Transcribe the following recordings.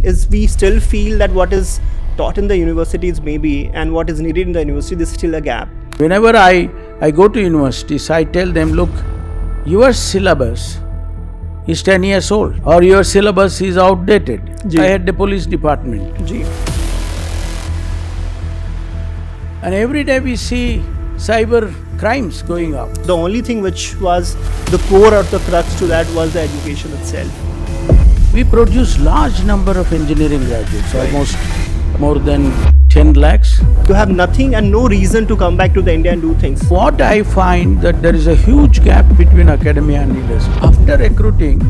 is we still feel that what is taught in the universities maybe and what is needed in the university, there's still a gap. Whenever I go to universities, I tell them, look, your syllabus is 10 years old or your syllabus is outdated. Ji. I had the police department. Ji. And every day we see cyber crimes going up. The only thing which was the core or the crux to that was the education itself. We produce large number of engineering graduates, Right. almost more than 10 lakhs. You have nothing and no reason to come back to the India and do things. What I find that there is a huge gap between academia and industry. After recruiting,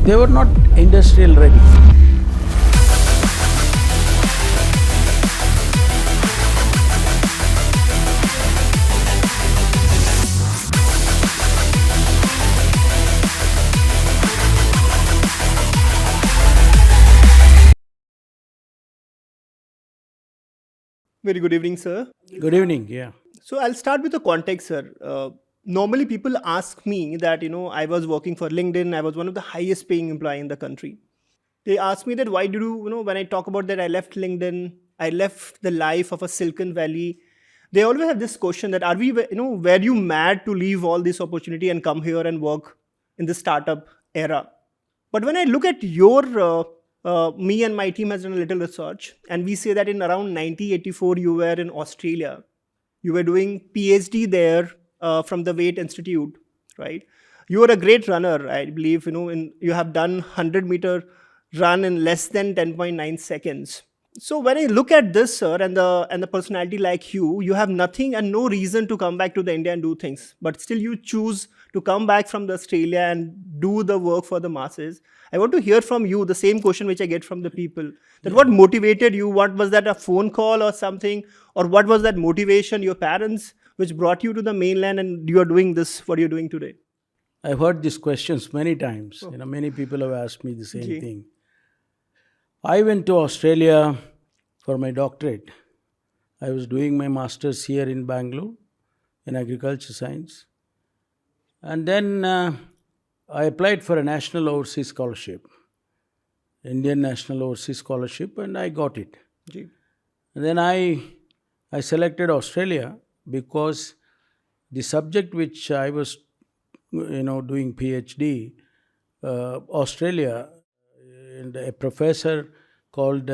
they were not industrial ready. Very good evening, sir. Good evening, yeah. So I'll start with the context, sir. Normally people ask me that, I was working for LinkedIn. I was one of the highest paying employee in the country. They ask me that why did you, when I talk about that I left LinkedIn, I left the life of a Silicon Valley. They always have this question that were you mad to leave all this opportunity and come here and work in the startup era? But when I look at your, me and my team has done a little research and we say that in around 1984, you were in Australia. You were doing PhD there from the Wait Institute, right? You are a great runner, I believe, you have done 100-meter run in less than 10.9 seconds. So when I look at this, sir, and the personality like you have nothing and no reason to come back to the India and do things, but still you choose to come back from the Australia and do the work for the masses. I want to hear from you the same question which I get from the people. That what motivated you? What was that, a phone call or something? Or what was that motivation, your parents, which brought you to the mainland and you are doing this, what you're doing today? I've heard these questions many times. Oh. Many people have asked me the same Ji. thing. I went to Australia for my doctorate. I was doing my master's here in Bangalore in agriculture science. And then I applied for a National Overseas Scholarship, Indian National Overseas Scholarship, and I got it. Ji. And then I selected Australia because the subject which I was, doing PhD, Australia, and a professor called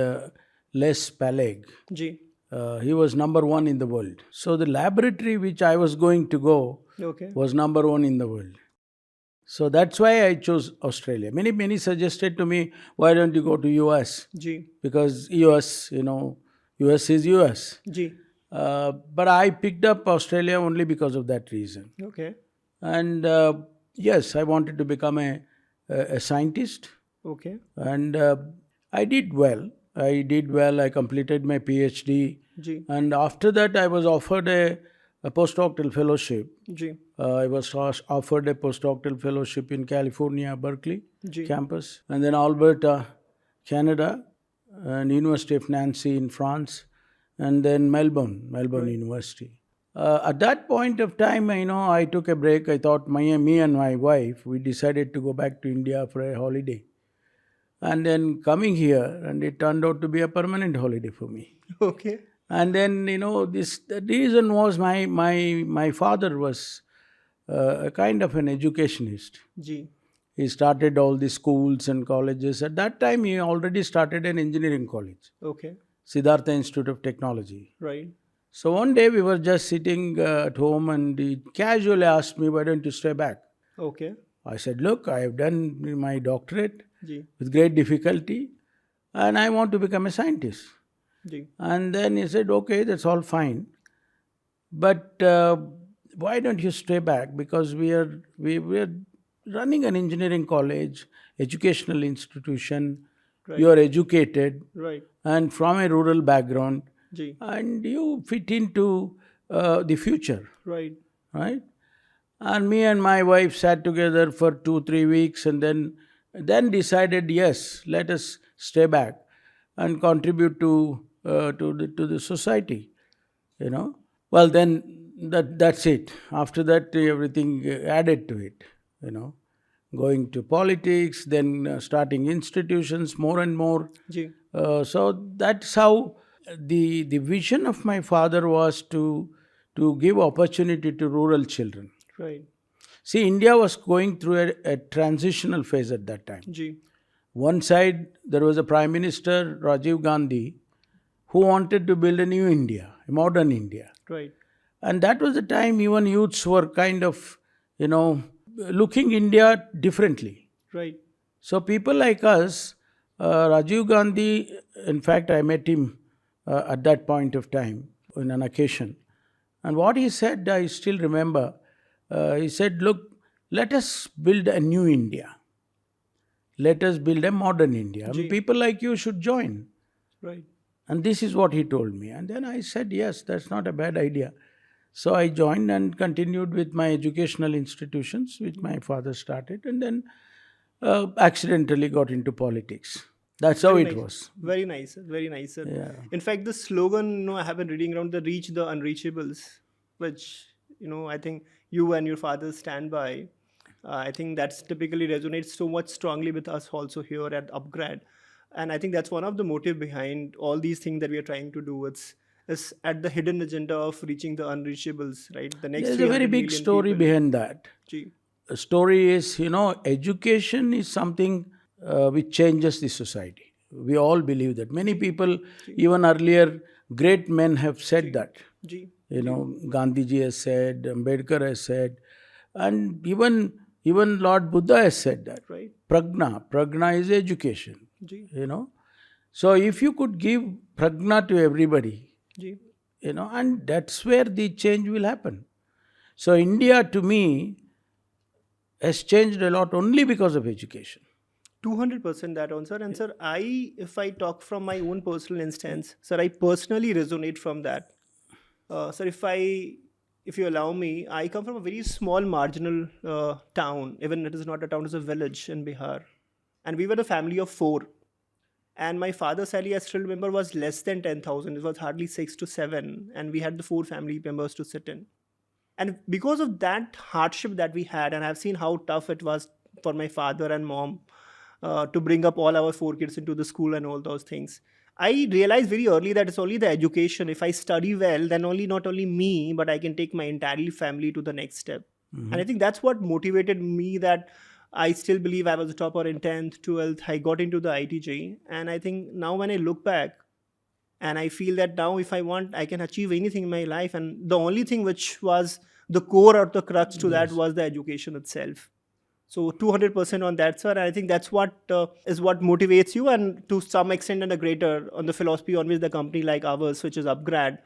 Les Paleg. Ji. He was number one in the world. So the laboratory which I was going to go Okay. was number one in the world. So that's why I chose Australia. Many suggested to me, why don't you go to US? Ji. Because US, US is US. Ji. But I picked up Australia only because of that reason. Okay. And yes, I wanted to become a scientist. Okay. And I did well. I completed my PhD. Ji. And after that, I was offered a postdoctoral fellowship. Ji. I was offered a postdoctoral fellowship in California, Berkeley Ji. campus. And then Alberta, Canada, and University of Nancy in France. And then Melbourne Right. University. At that point of time, I took a break. I thought me and my wife, we decided to go back to India for a holiday. And then coming here, and it turned out to be a permanent holiday for me. Okay. And then, the reason was my father was a kind of an educationist. Ji. He started all the schools and colleges. At that time, he already started an engineering college, Okay. Siddhartha Institute of Technology. Right. So one day we were just sitting at home and he casually asked me, why don't you stay back? Okay. I said, look, I have done my doctorate Ji. with great difficulty and I want to become a scientist. Ji. And then he said, okay, that's all fine. But why don't you stay back? Because we are running an engineering college, educational institution. Right. You are educated Right. and from a rural background. Ji. And you fit into the future, Right. right? And me and my wife sat together for 2-3 weeks and then decided, yes, let us stay back and contribute to the society, Well, then that's it. After that, everything added to it, going to politics, then starting institutions more and more. Ji. So that's how the vision of my father was to give opportunity to rural children. Right. See, India was going through a transitional phase at that time. Ji. One side, there was a Prime Minister, Rajiv Gandhi, who wanted to build a new India, a modern India. Right. And that was the time even youths were kind of, looking India differently. Right. So people like us, Rajiv Gandhi, in fact, I met him at that point of time on an occasion. And what he said, I still remember. He said, look, let us build a new India. Let us build a modern India. Ji. People like you should join. Right. And this is what he told me. And then I said, yes, that's not a bad idea. So I joined and continued with my educational institutions, which my father started, and then accidentally got into politics. That's how Very it nice. was. Very nice, sir. Very nice, sir. Yeah. In fact, the slogan, I have been reading around, the reach the unreachables, which, I think you and your father stand by. I think that's typically resonates so much strongly with us also here at upGrad. And I think that's one of the motive behind all these things that we are trying to do. It's at the hidden agenda of reaching the unreachables, right? The next There's a very 300 big million story people. behind that. Gee. The story is, education is something which changes the society. We all believe that. Many people, even earlier, great men have said that. Gee. Gandhiji has said, Ambedkar has said, and even Lord Buddha has said that. Right. Prajna is education. Gee. So if you could give prajna to everybody, Gee. and that's where the change will happen. So India, to me, has changed a lot only because of education. 200% that on, sir. And sir, if I talk from my own personal instance, sir, I personally resonate from that. Sir, if you allow me, I come from a very small marginal town. Even it is not a town, it's a village in Bihar. And we were a family of 4. And my father's salary, I still remember, was less than 10,000. It was hardly 6 to 7. And we had the 4 family members to sit in. And because of that hardship that we had, and I've seen how tough it was for my father and mom to bring up all our 4 kids into the school and all those things, I realized very early that it's only the education. If I study well, then not only me, but I can take my entire family to the next step. And I think that's what motivated me, that I still believe I was a topper in 10th, 12th. I got into the ITJ. And I think now when I look back, and I feel that now if I want, I can achieve anything in my life. And the only thing which was the core or the crux to that was the education itself. So 200% on that, sir. And I think that's what is what motivates you, and to some extent and a greater, on the philosophy on which the company like ours, which is upGrad,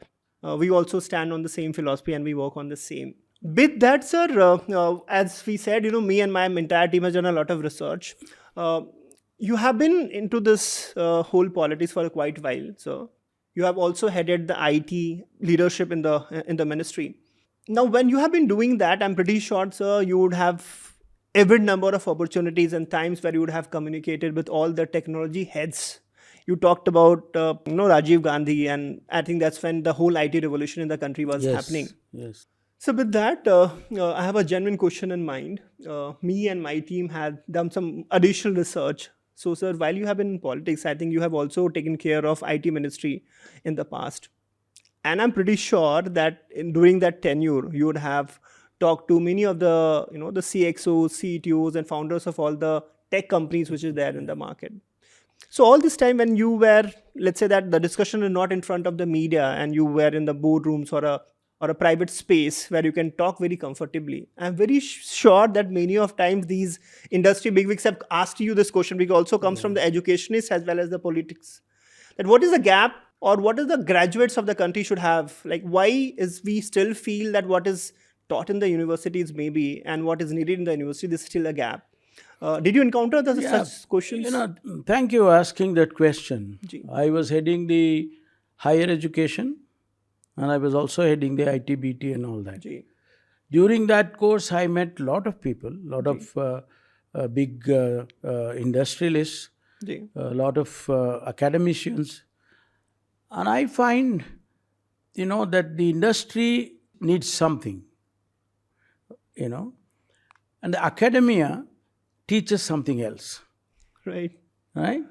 we also stand on the same philosophy and we work on the same. With that, sir, as we said, me and my entire team has done a lot of research. You have been into this whole politics for quite a while, sir. You have also headed the IT leadership in the ministry. Now, when you have been doing that, I'm pretty sure, sir, you would have every number of opportunities and times where you would have communicated with all the technology heads. You talked about, Rajiv Gandhi, and I think that's when the whole IT revolution in the country was happening. Yes. So with that, I have a genuine question in mind. Me and my team had done some additional research. So, sir, while you have been in politics, I think you have also taken care of IT ministry in the past. And I'm pretty sure that during that tenure, you would have talked to many of the, the CXOs, CTOs, and founders of all the tech companies which is there in the market. So all this time when you were, let's say that the discussion is not in front of the media and you were in the boardrooms or a private space where you can talk very comfortably, I'm very sure that many of times these industry bigwigs have asked you this question, because it also comes from the educationists as well as the politics. That what is the gap, or what is the graduates of the country should have? Like, why is we still feel that what is taught in the universities maybe and what is needed in the university, there's still a gap? Did you encounter such questions? Thank you for asking that question. Ji. I was heading the higher education, and I was also heading the ITBT and all that. Ji. During that course, I met a lot of people, a lot of big industrialists, Ji. a lot of academicians. And I find, that the industry needs something, and the academia teaches something else, Right. right?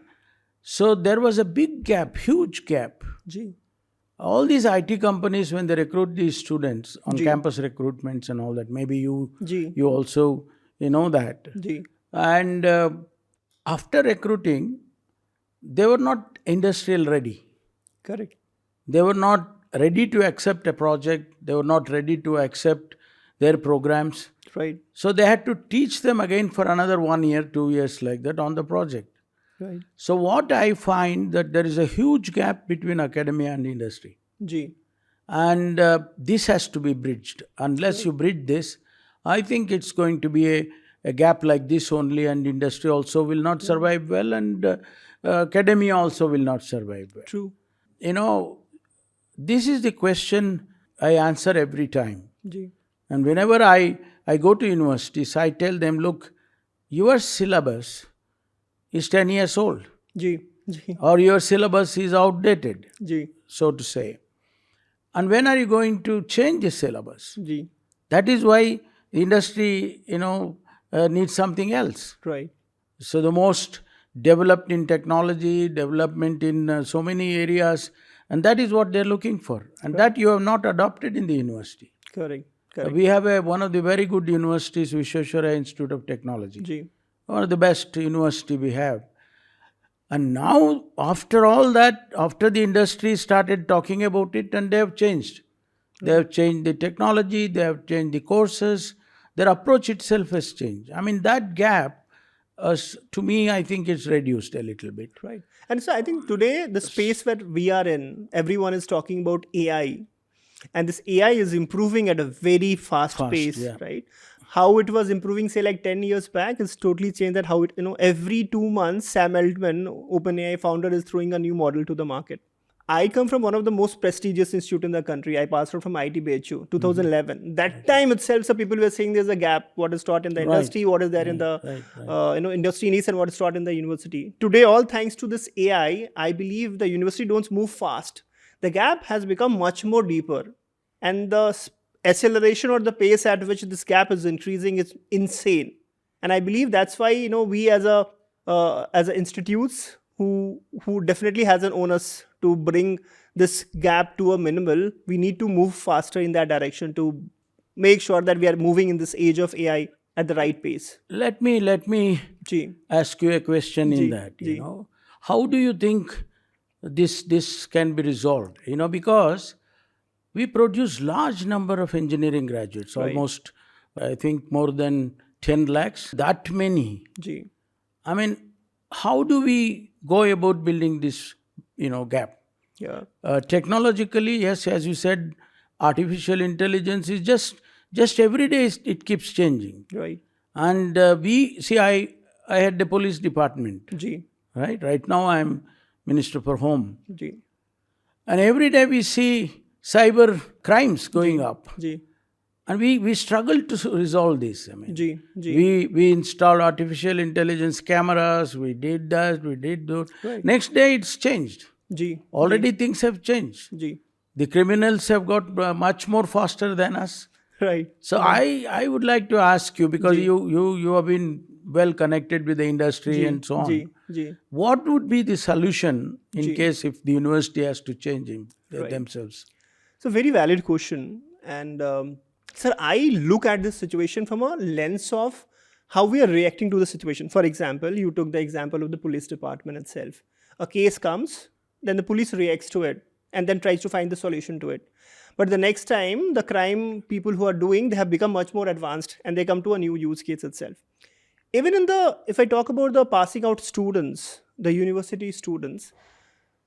So there was a big gap, huge gap. Ji. All these IT companies, when they recruit these students on Ji. campus recruitments and all that, maybe Ji. you also know that. Ji. And after recruiting, they were not industrial ready. Correct. They were not ready to accept a project. They were not ready to accept their programs. Right. So they had to teach them again for another 1 year, 2 years like that on the project. Right. So what I find that there is a huge gap between academia and industry. Ji. And this has to be bridged. Unless you bridge this, I think it's going to be a gap like this only, and industry also will not survive well, and academia also will not survive well. True. You know, this is the question I answer every time. Ji. And whenever I go to universities, I tell them, look, your syllabus is 10 years old, Ji. Ji. or your syllabus is outdated, Ji. so to say. And when are you going to change the syllabus? Ji. That is why the industry, needs something else. Right. So the most developed in technology, development in so many areas, and that is what they're looking for. And that you have not adopted in the university. Correct. Correct. We have one of the very good universities, Vishweshwaraya Institute of Technology. Ji. One of the best university we have. And now, after all that, after the industry started talking about it, and they have changed. They have changed the technology, they have changed the courses, their approach itself has changed. I mean, that gap, to me, I think it's reduced a little bit. Right. And so I think today, the space where we are in, everyone is talking about AI. And this AI is improving at a very fast pace, yeah. right? How it was improving, say, like 10 years back, is totally changed. That how it, every 2 months, Sam Altman, OpenAI founder, is throwing a new model to the market. I come from one of the most prestigious institute in the country. I passed out from ITBHU, 2011. That time itself, so people were saying there's a gap. What is taught in the industry, what is there in the industry in East, and what is taught in the university. Today, all thanks to this AI, I believe the university don't move fast. The gap has become much more deeper, and the acceleration or the pace at which this gap is increasing is insane. And I believe that's why we as a institutes who definitely has an onus to bring this gap to a minimal, we need to move faster in that direction to make sure that we are moving in this age of AI at the right pace. Let me Ji. ask you a question Ji. in that. Ji. How do you think this can be resolved? Because we produce large number of engineering graduates, Right. almost, I think, more than 10 lakhs. That many. Ji. I mean, how do we go about building this, gap? Yeah. Technologically, yes, as you said, artificial intelligence is just every day it keeps changing. Right. And I had the police department, Ji. right? Right now I'm Minister for Home. Ji. And every day we see cyber crimes going up. Ji. And we struggle to resolve this. I mean, Ji. Ji. we installed artificial intelligence cameras, we did that, we did that. Right. Next day it's changed. Ji. Already things have changed. Ji. The criminals have got much more faster than us. Right. So I would like to ask you, because you have been well connected with the industry and so on. Ji. Ji. What would be the solution in case if the university has to change themselves? It's a very valid question. And sir, I look at this situation from a lens of how we are reacting to the situation. For example, you took the example of the police department itself. A case comes, then the police reacts to it and then tries to find the solution to it. But the next time, the crime people who are doing, they have become much more advanced and they come to a new use case itself. Even if I talk about the passing out students, the university students,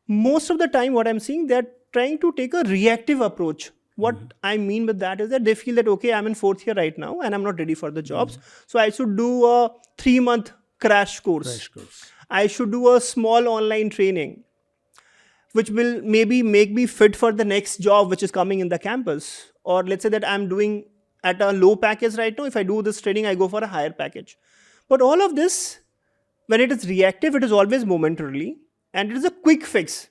most of the time what I'm seeing, they're trying to take a reactive approach. What I mean with that is that they feel that, okay, I'm in 4th year right now and I'm not ready for the jobs. So I should do a 3-month crash course. I should do a small online training, which will maybe make me fit for the next job which is coming in the campus. Or let's say that I'm doing at a low package right now. If I do this training, I go for a higher package. But all of this, when it is reactive, it is always momentarily and it is a quick fix.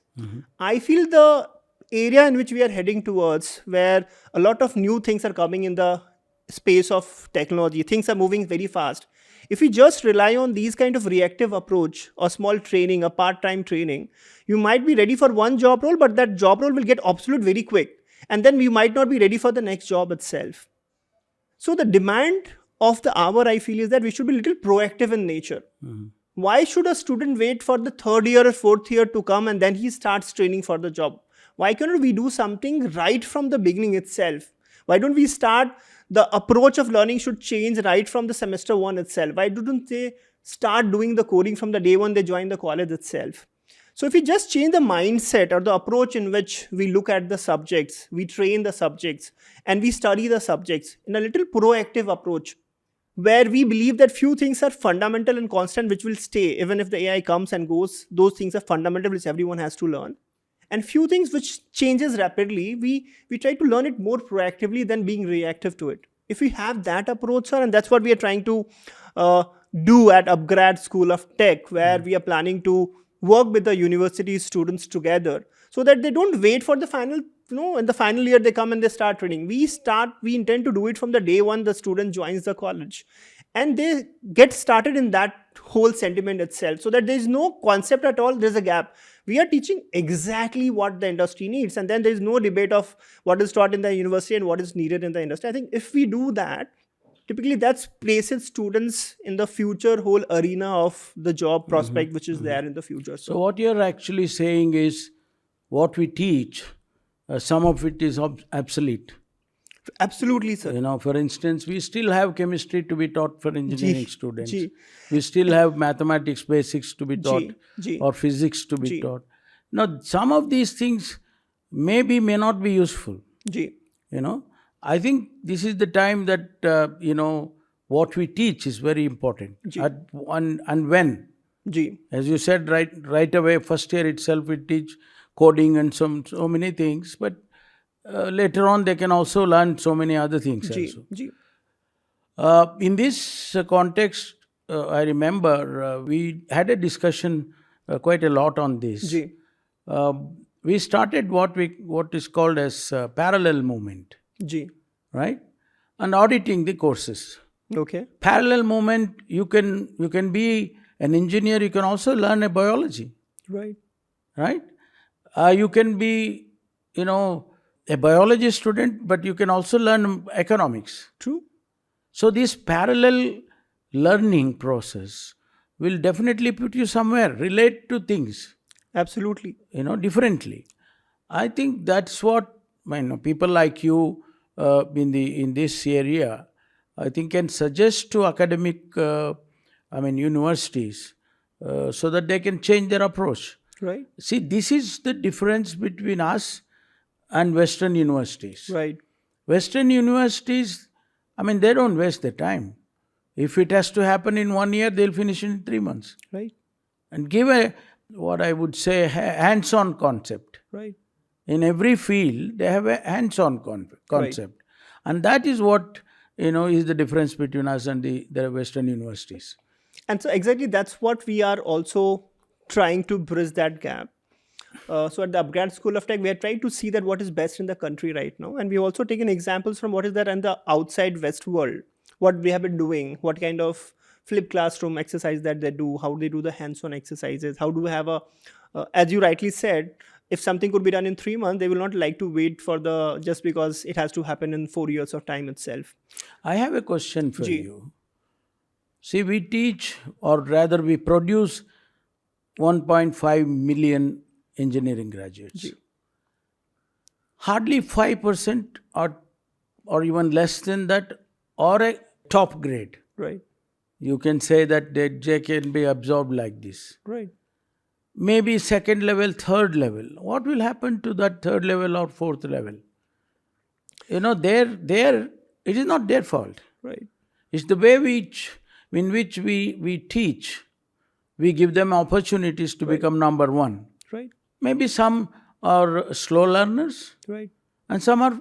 I feel the area in which we are heading towards, where a lot of new things are coming in the space of technology, things are moving very fast. If we just rely on these kind of reactive approach, or small training, a part-time training, you might be ready for one job role, but that job role will get obsolete very quick, and then you might not be ready for the next job itself. So the demand of the hour, I feel, is that we should be a little proactive in nature. Why should a student wait for the third year or fourth year to come and then he starts training for the job? Why cannot we do something right from the beginning itself? Why don't we start, the approach of learning should change right from the semester one itself? Why don't they start doing the coding from the day one they join the college itself? So if we just change the mindset or the approach in which we look at the subjects, we train the subjects, and we study the subjects in a little proactive approach, where we believe that few things are fundamental and constant which will stay even if the AI comes and goes, those things are fundamental which everyone has to learn. And few things which changes rapidly, we try to learn it more proactively than being reactive to it. If we have that approach, sir, and that's what we are trying to do at upGrad School of Tech, where we are planning to work with the university students together, so that they don't wait for the final, in the final year they come and they start training. We intend to do it from the day one the student joins the college, and they get started in that whole sentiment itself, so that there is no concept at all, there's a gap. We are teaching exactly what the industry needs, and then there is no debate of what is taught in the university and what is needed in the industry. I think if we do that, typically that places students in the future whole arena of the job prospect which is there in the future. So what you're actually saying is, what we teach, some of it is obsolete. Absolutely, sir. For instance, we still have chemistry to be taught for engineering students. Ji. We still have mathematics basics to be taught, Ji. or physics to be Ji. taught. Now, some of these things may not be useful. Ji. I think this is the time that, what we teach is very important. And when. Ji. As you said, right away, first year itself, we teach coding and so many things, but later on they can also learn so many other things also. Ji. In this context, I remember we had a discussion quite a lot on this. Ji. We started what is called as parallel movement, Ji. right? And auditing the courses. Okay. Parallel movement, you can be an engineer, you can also learn a biology. Right. Right? You can be, a biology student, but you can also learn economics. True. So this parallel learning process will definitely put you somewhere, relate to things, Absolutely. differently. I think that's what people like you in this area, I think, can suggest to academic, universities, so that they can change their approach. Right. See, this is the difference between us and Western universities. Right. Western universities, they don't waste their time. If it has to happen in 1 year, they'll finish in 3 months. Right. And give what I would say, hands-on concept. Right. In every field, they have a hands-on concept. And that is what, is the difference between us and the Western universities. And so exactly that's what we are also trying to bridge that gap. So at the upGrad School of Tech, we are trying to see that what is best in the country right now. And we've also taken examples from what is there in the outside West world, what we have been doing, what kind of flipped classroom exercise that they do, how they do the hands-on exercises, how do we have as you rightly said, if something could be done in 3 months, they will not like to wait for just because it has to happen in 4 years of time itself. I have a question for you. See, we teach, or rather we produce 1.5 million engineering graduates. Ji. Hardly 5% or even less than that are a top grade. Right. You can say that they can be absorbed like this. Right. Maybe second level, third level. What will happen to that third level or fourth level? It is not their fault. Right. It's the way in which we teach. We give them opportunities to become number one. Right. Maybe some are slow learners, Right. and some are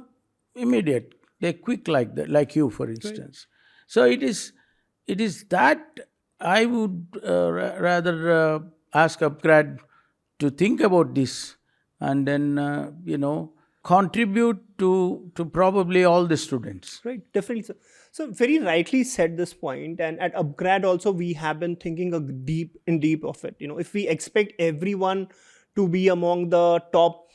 immediate. They're quick like that, like you, for instance. So it is that I would rather ask upGrad to think about this, and then contribute to probably all the students. Right, definitely. So very rightly said this point. And at upGrad also, we have been thinking a deep of it. If we expect everyone to be among the top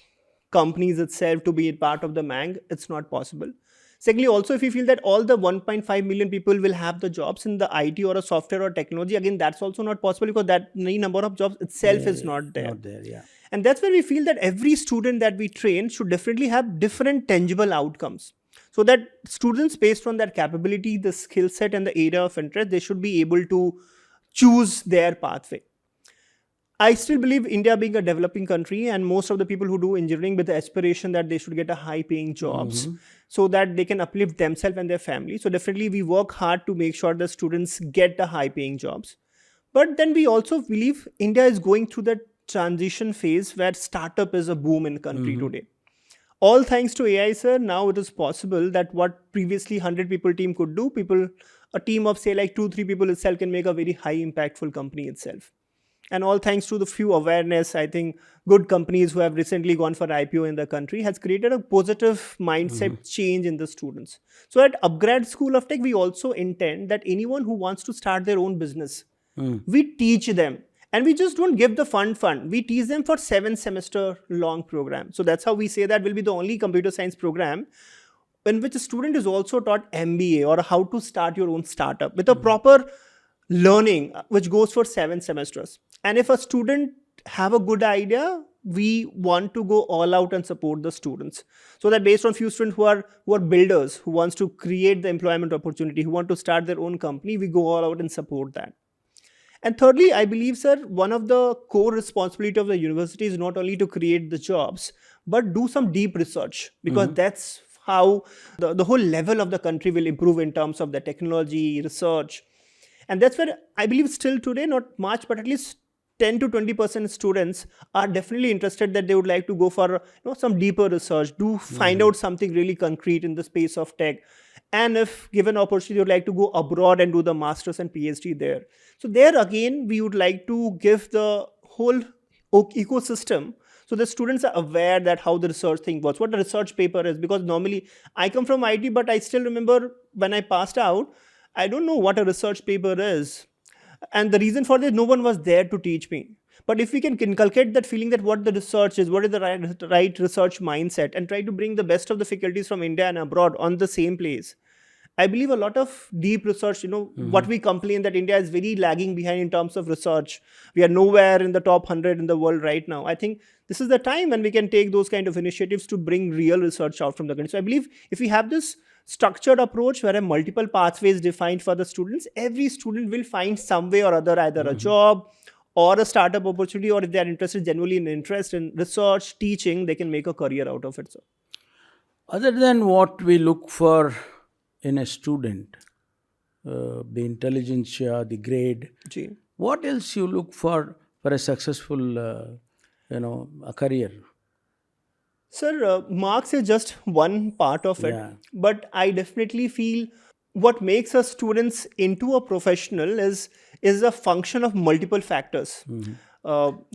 companies itself to be a part of the Mang, it's not possible. Secondly, also, if you feel that all the 1.5 million people will have the jobs in the IT or a software or technology, again, that's also not possible because that number of jobs itself is not there. Not there, yeah. And that's where we feel that every student that we train should definitely have different tangible outcomes. So that students, based on their capability, the skill set, and the area of interest, they should be able to choose their pathway. I still believe India being a developing country, and most of the people who do engineering with the aspiration that they should get a high paying jobs so that they can uplift themselves and their family. So definitely we work hard to make sure the students get the high paying jobs. But then we also believe India is going through that transition phase where startup is a boom in country today. All thanks to AI, sir, now it is possible that what previously 100 people team could do, a team of say like 2-3 people itself can make a very high impactful company itself. And all thanks to the few awareness, I think good companies who have recently gone for IPO in the country has created a positive mindset change in the students. So at upGrad School of Tech, we also intend that anyone who wants to start their own business, we teach them. And we just don't give the fund. We teach them for 7-semester long program. So that's how we say that will be the only computer science program in which a student is also taught MBA or how to start your own startup with a proper learning which goes for 7 semesters. And if a student have a good idea, we want to go all out and support the students. So that based on few students who are builders, who wants to create the employment opportunity, who want to start their own company, we go all out and support that. And thirdly, I believe, sir, one of the core responsibility of the university is not only to create the jobs, but do some deep research, because that's how the whole level of the country will improve in terms of the technology, research. And that's where I believe still today, not much, but at least 10 to 20% students are definitely interested that they would like to go for some deeper research, do find out something really concrete in the space of tech. And if given opportunity, they would like to go abroad and do the master's and PhD there. So there again, we would like to give the whole ecosystem so the students are aware that how the research thing works, what the research paper is. Because normally I come from IT, but I still remember when I passed out, I don't know what a research paper is. And the reason for this, no one was there to teach me. But if we can inculcate that feeling that what the research is, what is the right research mindset, and try to bring the best of the faculties from India and abroad on the same place, I believe a lot of deep research, what we complain that India is very lagging behind in terms of research. We are nowhere in the top 100 in the world right now. I think this is the time when we can take those kind of initiatives to bring real research out from the country. So I believe if we have this structured approach where multiple pathways defined for the students, every student will find some way or other, either a job or a startup opportunity, or if they are interested genuinely in interest in research, teaching, they can make a career out of it. So, Other than what we look for in a student, the intelligentsia, the grade, Ji. what else you look for a successful, a career? Sir, marks is just one part of it, but I definitely feel what makes us students into a professional is a function of multiple factors.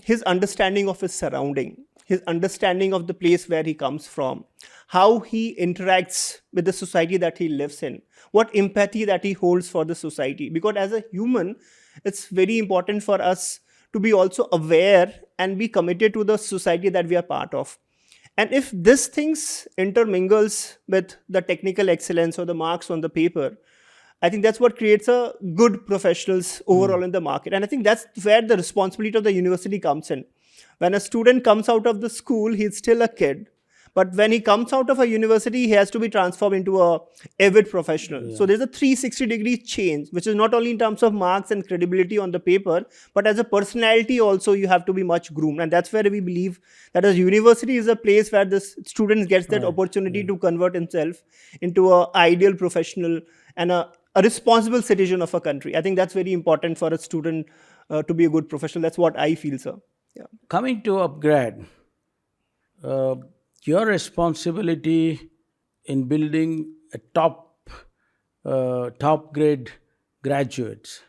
His understanding of his surrounding, his understanding of the place where he comes from, how he interacts with the society that he lives in, what empathy that he holds for the society. Because as a human, it's very important for us to be also aware and be committed to the society that we are part of. And if this things intermingles with the technical excellence or the marks on the paper, I think that's what creates a good professionals overall in the market. And I think that's where the responsibility of the university comes in. When a student comes out of the school, he's still a kid. But when he comes out of a university, he has to be transformed into a avid professional. So there's a 360-degree change, which is not only in terms of marks and credibility on the paper, but as a personality also, you have to be much groomed. And that's where we believe that a university is a place where the student gets that opportunity to convert himself into an ideal professional and a responsible citizen of a country. I think that's very important for a student to be a good professional. That's what I feel, sir. Yeah. Coming to upGrad, your responsibility in building a top grade graduates.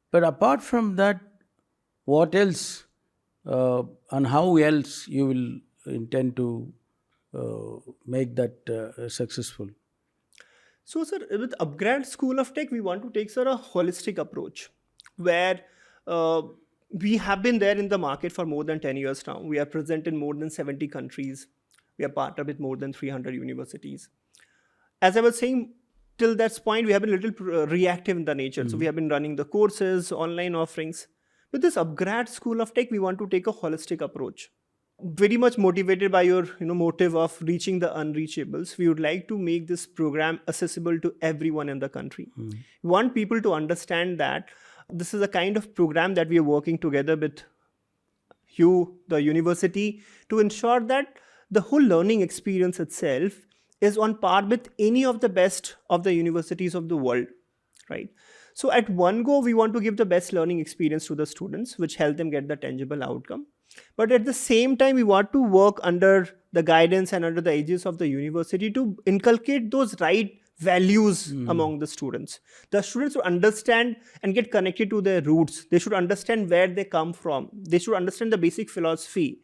But apart from that, what else and how else you will intend to make that successful. So, sir, with upGrad School of Tech, we want to take, sir, a holistic approach where uh, we have been there in the market for more than 10 years now. We are present in more than 70 countries. We are partnered with more than 300 universities. As I was saying, till that point, we have been a little reactive in the nature. So, we have been running the courses, online offerings. With this upGrad School of Tech, we want to take a holistic approach. Very much motivated by your motive of reaching the unreachables, we would like to make this program accessible to everyone in the country. We want people to understand that this is a kind of program that we are working together with you, the university, to ensure that the whole learning experience itself is on par with any of the best of the universities of the world, right? So at one go, we want to give the best learning experience to the students, which help them get the tangible outcome. But at the same time, we want to work under the guidance and under the aegis of the university to inculcate those right values among the students. The students should understand and get connected to their roots. They should understand where they come from. They should understand the basic philosophy.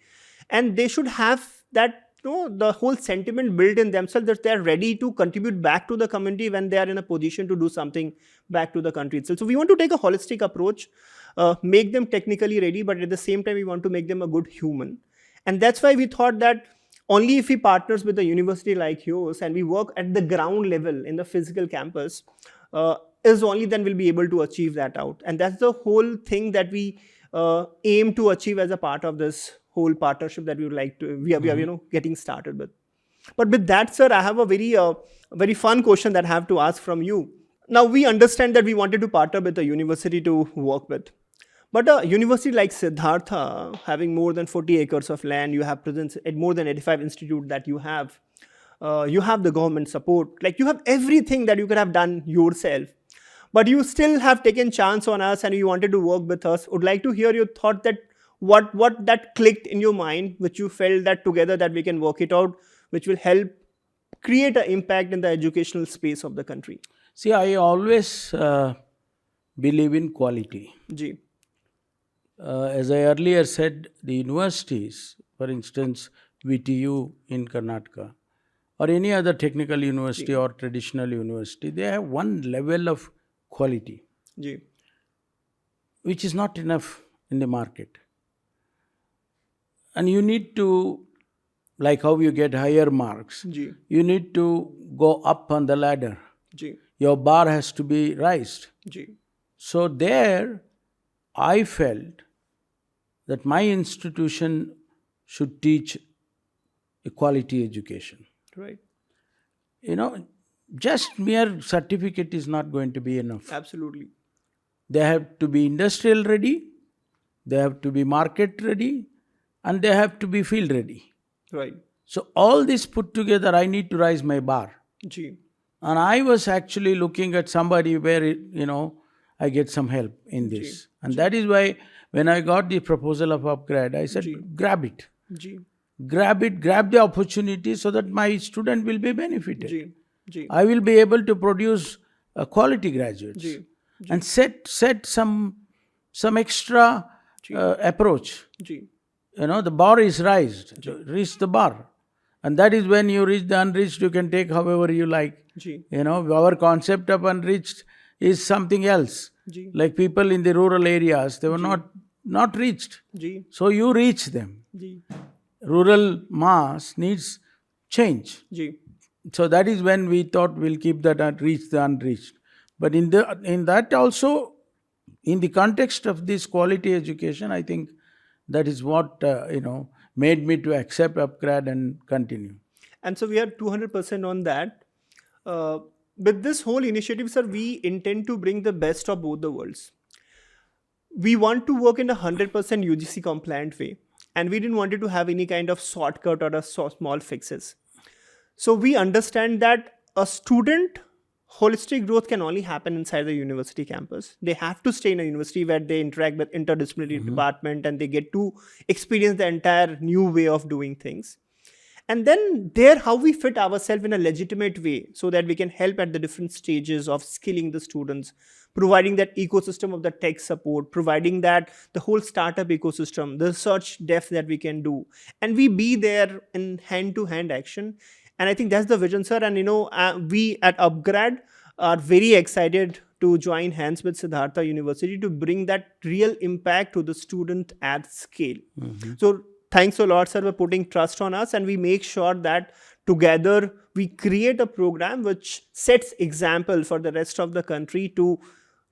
And they should have that the whole sentiment built in themselves that they are ready to contribute back to the community when they are in a position to do something back to the country itself. So we want to take a holistic approach, make them technically ready, but at the same time we want to make them a good human. And that's why we thought that only if we partners with a university like yours and we work at the ground level in the physical campus, is only then we'll be able to achieve that out. And that's the whole thing that we aim to achieve as a part of this whole partnership that we would like to we are getting started with. But with that, sir, I have a very fun question that I have to ask from you. Now, we understand that we wanted to partner with a university to work with, but a university like Siddhartha, having more than 40 acres of land, you have presence at more than 85 institutes that you have the government support, like you have everything that you could have done yourself, but you still have taken chance on us and you wanted to work with us. Would like to hear your thought that what that clicked in your mind, which you felt that together that we can work it out, which will help create an impact in the educational space of the country. See, I always believe in quality. Ji. As I earlier said, the universities, for instance, VTU in Karnataka, or any other technical university or traditional university, they have one level of quality, Ji. which is not enough in the market. And you need to, like how you get higher marks, Ji. you need to go up on the ladder. Ji. Your bar has to be raised. Ji. So there, I felt that my institution should teach a quality education. Right. Just mere certificate is not going to be enough. Absolutely. They have to be industrial ready, they have to be market ready, and they have to be field ready. Right. So all this put together, I need to raise my bar. Ji. And I was actually looking at somebody where, I get some help in this. Ji. And that is why when I got the proposal of upGrad, I said, Ji. grab it. Ji. Grab it, grab the opportunity so that my student will be benefited. Ji. Ji. I will be able to produce quality graduates. Ji. And set some extra approach. Ji. The bar is raised. Reach the bar. And that is when you reach the unreached, you can take however you like. Ji. Our concept of unreached is something else. Ji. Like people in the rural areas, they were not reached. Ji. So you reach them. Ji. Rural mass needs change. Ji. So that is when we thought we'll keep that and reach the unreached. But in that also, in the context of this quality education, I think that is what made me to accept upGrad and continue. And so we are 200% on that. With this whole initiative, sir, we intend to bring the best of both the worlds. We want to work in a 100% UGC compliant way, and we didn't want it to have any kind of shortcut or small fixes. So we understand that a student holistic growth can only happen inside the university campus. They have to stay in a university where they interact with interdisciplinary department and they get to experience the entire new way of doing things. And then there, how we fit ourselves in a legitimate way so that we can help at the different stages of skilling the students, providing that ecosystem of the tech support, providing that the whole startup ecosystem, the research depth that we can do, and we be there in hand to hand action. And I think that's the vision, sir. And we at upGrad are very excited to join hands with Siddhartha University to bring that real impact to the student at scale. So thanks a lot, sir, for putting trust on us, and we make sure that together we create a program which sets example for the rest of the country to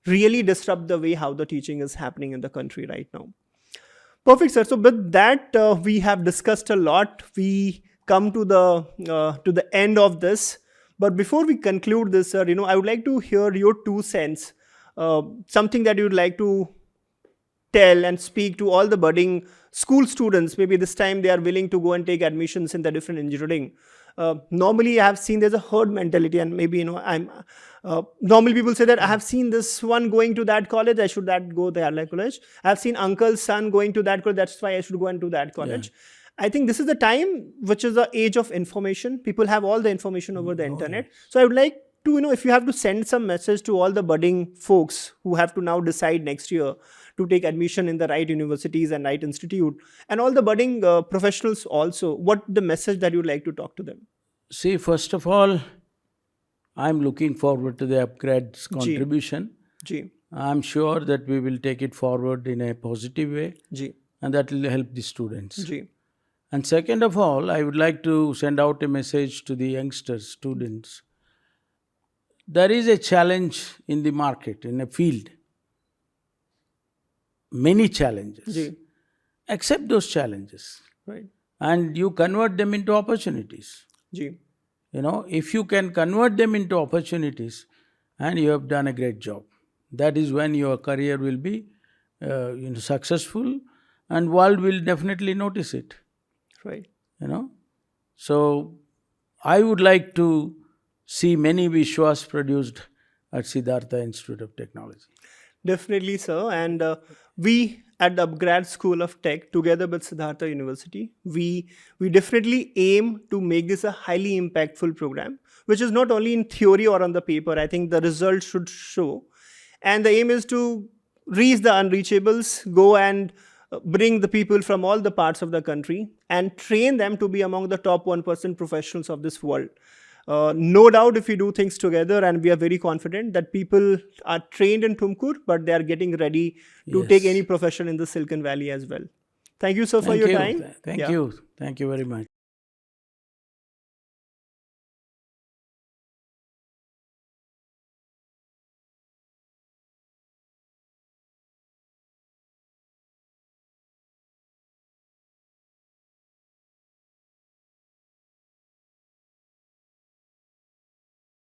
really disrupt the way how the teaching is happening in the country right now. Perfect, sir. So with that, we have discussed a lot. We come to the end of this. But before we conclude this, sir, I would like to hear your 2 cents, something that you'd like to tell and speak to all the budding school students. Maybe this time they are willing to go and take admissions in the different engineering. Normally, I have seen there's a herd mentality, and maybe normally people say that I have seen this one going to that college, I should that go there like college. I have seen uncle's son going to that college, that's why I should go and do that college. I think this is the time which is the age of information. People have all the information over the internet. So I would like to, if you have to send some message to all the budding folks who have to now decide next year to take admission in the right universities and right institute, and all the budding professionals also, what the message that you would like to talk to them? See, first of all, I'm looking forward to the upGrad's contribution. Ji. I'm sure that we will take it forward in a positive way, Ji. and that will help the students. Ji. And second of all, I would like to send out a message to the youngsters, students. There is a challenge in the market, in a field. Many challenges. Ji. Accept those challenges. Right. And you convert them into opportunities. Ji. If you can convert them into opportunities, and you have done a great job. That is when your career will be successful, and world will definitely notice it. Right. So I would like to see many Vishwas produced at Siddhartha Institute of Technology. Definitely, sir. And we at the upGrad School of Tech, together with Siddhartha University, we definitely aim to make this a highly impactful program, which is not only in theory or on the paper. I think the results should show. And the aim is to reach the unreachables, go and bring the people from all the parts of the country and train them to be among the top 1% professionals of this world. No doubt if we do things together, and we are very confident that people are trained in Tumkur, but they are getting ready to take any profession in the Silicon Valley as well. Thank you, sir, for your time. Thank you. Thank you very much.